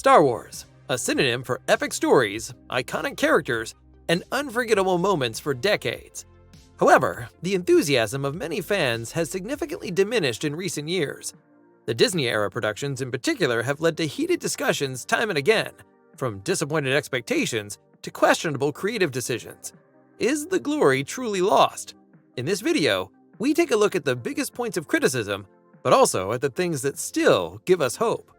Star Wars, a synonym for epic stories, iconic characters, and unforgettable moments for decades. However, the enthusiasm of many fans has significantly diminished in recent years. The Disney-era productions in particular have led to heated discussions time and again, from disappointed expectations to questionable creative decisions. Is the glory truly lost? In this video, we take a look at the biggest points of criticism, but also at the things that still give us hope.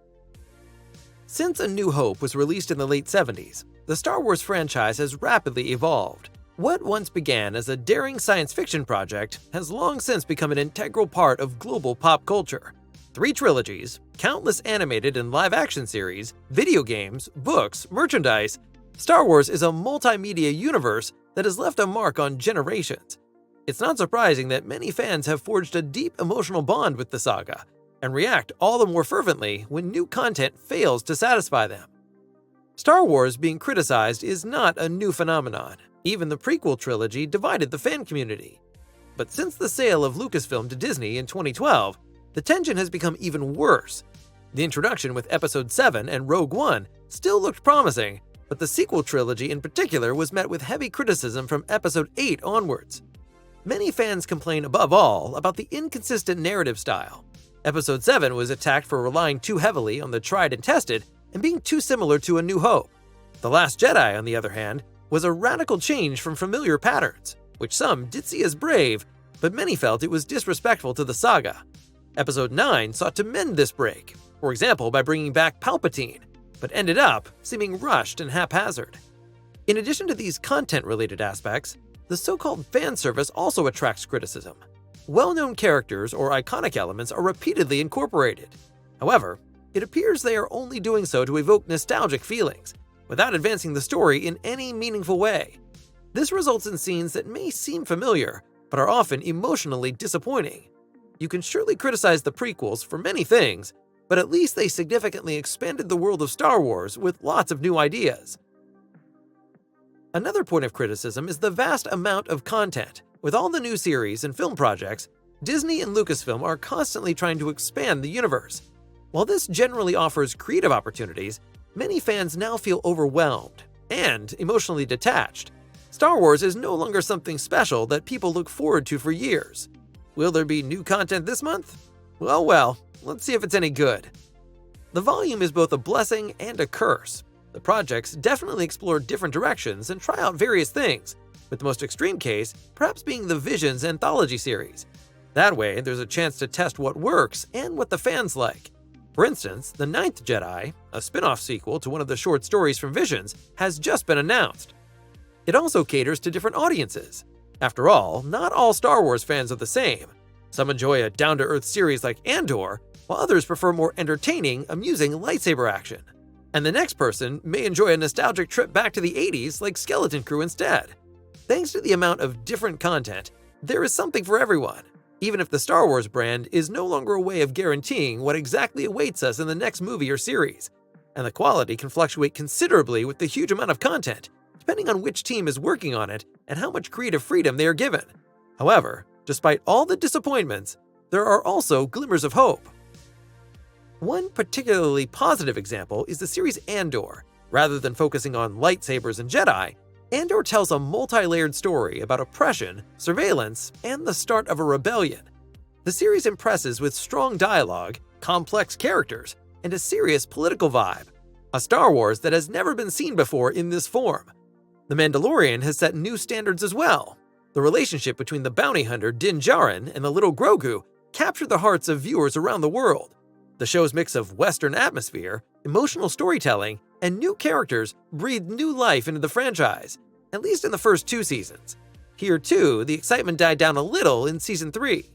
Since A New Hope was released in the late 70s, the Star Wars franchise has rapidly evolved. What once began as a daring science fiction project has long since become an integral part of global pop culture. 3 trilogies, countless animated and live-action series, video games, books, merchandise, Star Wars is a multimedia universe that has left a mark on generations. It's not surprising that many fans have forged a deep emotional bond with the saga and react all the more fervently when new content fails to satisfy them. Star Wars being criticized is not a new phenomenon. Even the prequel trilogy divided the fan community. But since the sale of Lucasfilm to Disney in 2012, the tension has become even worse. The introduction with Episode 7 and Rogue One still looked promising, but the sequel trilogy in particular was met with heavy criticism from Episode 8 onwards. Many fans complain above all about the inconsistent narrative style. Episode 7 was attacked for relying too heavily on the tried and tested and being too similar to A New Hope. The Last Jedi, on the other hand, was a radical change from familiar patterns, which some did see as brave, but many felt it was disrespectful to the saga. Episode 9 sought to mend this break, for example by bringing back Palpatine, but ended up seeming rushed and haphazard. In addition to these content-related aspects, the so-called fan service also attracts criticism. Well-known characters or iconic elements are repeatedly incorporated. However, it appears they are only doing so to evoke nostalgic feelings, without advancing the story in any meaningful way. This results in scenes that may seem familiar, but are often emotionally disappointing. You can surely criticize the prequels for many things, but at least they significantly expanded the world of Star Wars with lots of new ideas. Another point of criticism is the vast amount of content. With all the new series and film projects, Disney and Lucasfilm are constantly trying to expand the universe. While this generally offers creative opportunities, many fans now feel overwhelmed and emotionally detached. Star Wars is no longer something special that people look forward to for years. Will there be new content this month? Well, let's see if it's any good. The volume is both a blessing and a curse. The projects definitely explore different directions and try out various things, with the most extreme case perhaps being the Visions anthology series. That way, there's a chance to test what works and what the fans like. For instance, The Ninth Jedi, a spin-off sequel to one of the short stories from Visions, has just been announced. It also caters to different audiences. After all, not all Star Wars fans are the same. Some enjoy a down-to-earth series like Andor, while others prefer more entertaining, amusing lightsaber action. And the next person may enjoy a nostalgic trip back to the 80s like Skeleton Crew instead. Thanks to the amount of different content, there is something for everyone, even if the Star Wars brand is no longer a way of guaranteeing what exactly awaits us in the next movie or series, and the quality can fluctuate considerably with the huge amount of content, depending on which team is working on it and how much creative freedom they are given. However, despite all the disappointments, there are also glimmers of hope. One particularly positive example is the series Andor. Rather than focusing on lightsabers and Jedi, Andor tells a multi-layered story about oppression, surveillance, and the start of a rebellion. The series impresses with strong dialogue, complex characters, and a serious political vibe. A Star Wars that has never been seen before in this form. The Mandalorian has set new standards as well. The relationship between the bounty hunter Din Djarin and the little Grogu captured the hearts of viewers around the world. The show's mix of Western atmosphere, emotional storytelling, and new characters breathed new life into the franchise, at least in the first 2 seasons. Here too, the excitement died down a little in Season 3.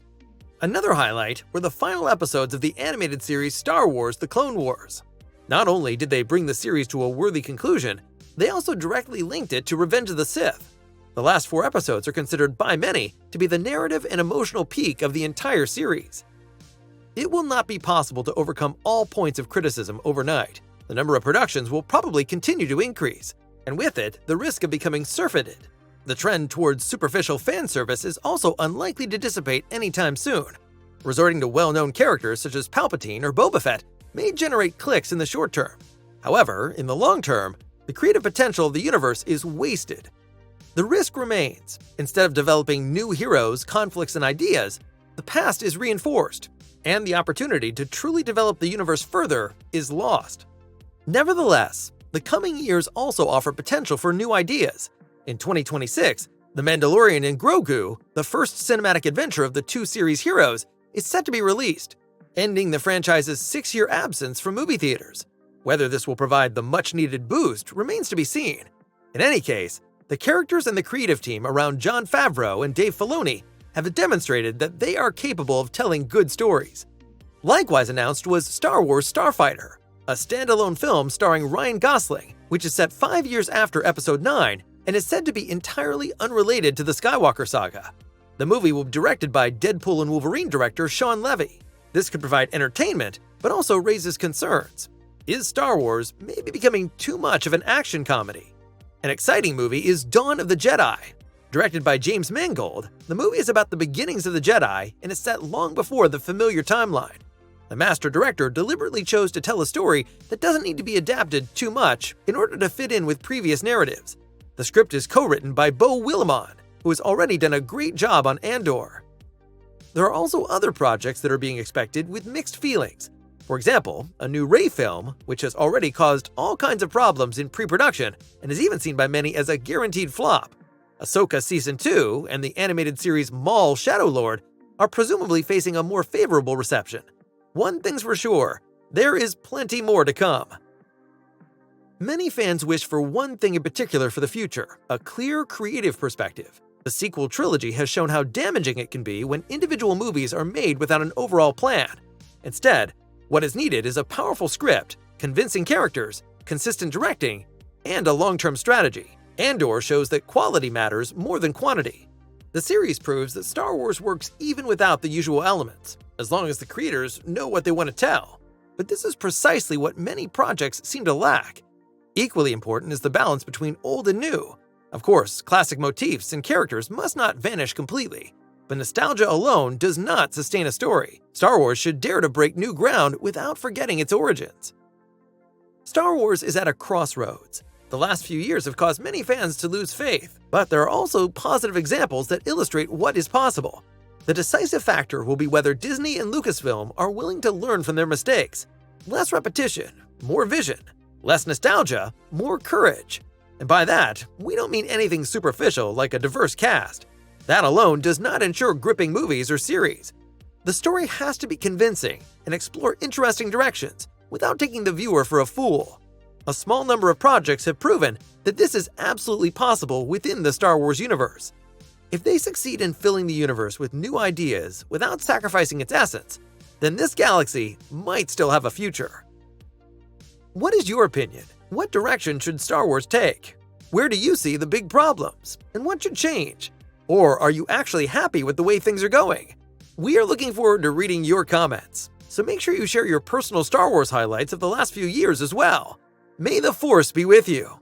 Another highlight were the final episodes of the animated series Star Wars: The Clone Wars. Not only did they bring the series to a worthy conclusion, they also directly linked it to Revenge of the Sith. The last 4 episodes are considered by many to be the narrative and emotional peak of the entire series. It will not be possible to overcome all points of criticism overnight. The number of productions will probably continue to increase, and with it, the risk of becoming surfeited. The trend towards superficial fan service is also unlikely to dissipate anytime soon. Resorting to well-known characters such as Palpatine or Boba Fett may generate clicks in the short term. However, in the long term, the creative potential of the universe is wasted. The risk remains. Instead of developing new heroes, conflicts, and ideas, the past is reinforced, and the opportunity to truly develop the universe further is lost. Nevertheless, the coming years also offer potential for new ideas. In 2026, The Mandalorian and Grogu, the first cinematic adventure of the two series heroes, is set to be released, ending the franchise's 6-year absence from movie theaters. Whether this will provide the much-needed boost remains to be seen. In any case, the characters and the creative team around Jon Favreau and Dave Filoni have demonstrated that they are capable of telling good stories. Likewise announced was Star Wars Starfighter, a standalone film starring Ryan Gosling, which is set 5 years after Episode 9 and is said to be entirely unrelated to the Skywalker saga. The movie will be directed by Deadpool and Wolverine director Sean Levy. This could provide entertainment, but also raises concerns. Is Star Wars maybe becoming too much of an action comedy? An exciting movie is Dawn of the Jedi. Directed by James Mangold, the movie is about the beginnings of the Jedi and is set long before the familiar timeline. The master director deliberately chose to tell a story that doesn't need to be adapted too much in order to fit in with previous narratives. The script is co-written by Beau Willimon, who has already done a great job on Andor. There are also other projects that are being expected with mixed feelings. For example, a new Rey film, which has already caused all kinds of problems in pre-production and is even seen by many as a guaranteed flop. Ahsoka Season 2 and the animated series Maul Shadow Lord are presumably facing a more favorable reception. One thing's for sure, there is plenty more to come. Many fans wish for one thing in particular for the future, a clear creative perspective. The sequel trilogy has shown how damaging it can be when individual movies are made without an overall plan. Instead, what is needed is a powerful script, convincing characters, consistent directing, and a long-term strategy. Andor shows that quality matters more than quantity. The series proves that Star Wars works even without the usual elements, as long as the creators know what they want to tell. But this is precisely what many projects seem to lack. Equally important is the balance between old and new. Of course, classic motifs and characters must not vanish completely, but nostalgia alone does not sustain a story. Star Wars should dare to break new ground without forgetting its origins. Star Wars is at a crossroads. The last few years have caused many fans to lose faith, but there are also positive examples that illustrate what is possible. The decisive factor will be whether Disney and Lucasfilm are willing to learn from their mistakes. Less repetition, more vision. Less nostalgia, more courage. And by that, we don't mean anything superficial like a diverse cast. That alone does not ensure gripping movies or series. The story has to be convincing and explore interesting directions without taking the viewer for a fool. A small number of projects have proven that this is absolutely possible within the Star Wars universe. If they succeed in filling the universe with new ideas without sacrificing its essence, then this galaxy might still have a future. What is your opinion? What direction should Star Wars take? Where do you see the big problems? And what should change? Or are you actually happy with the way things are going? We are looking forward to reading your comments, so make sure you share your personal Star Wars highlights of the last few years as well. May the Force be with you!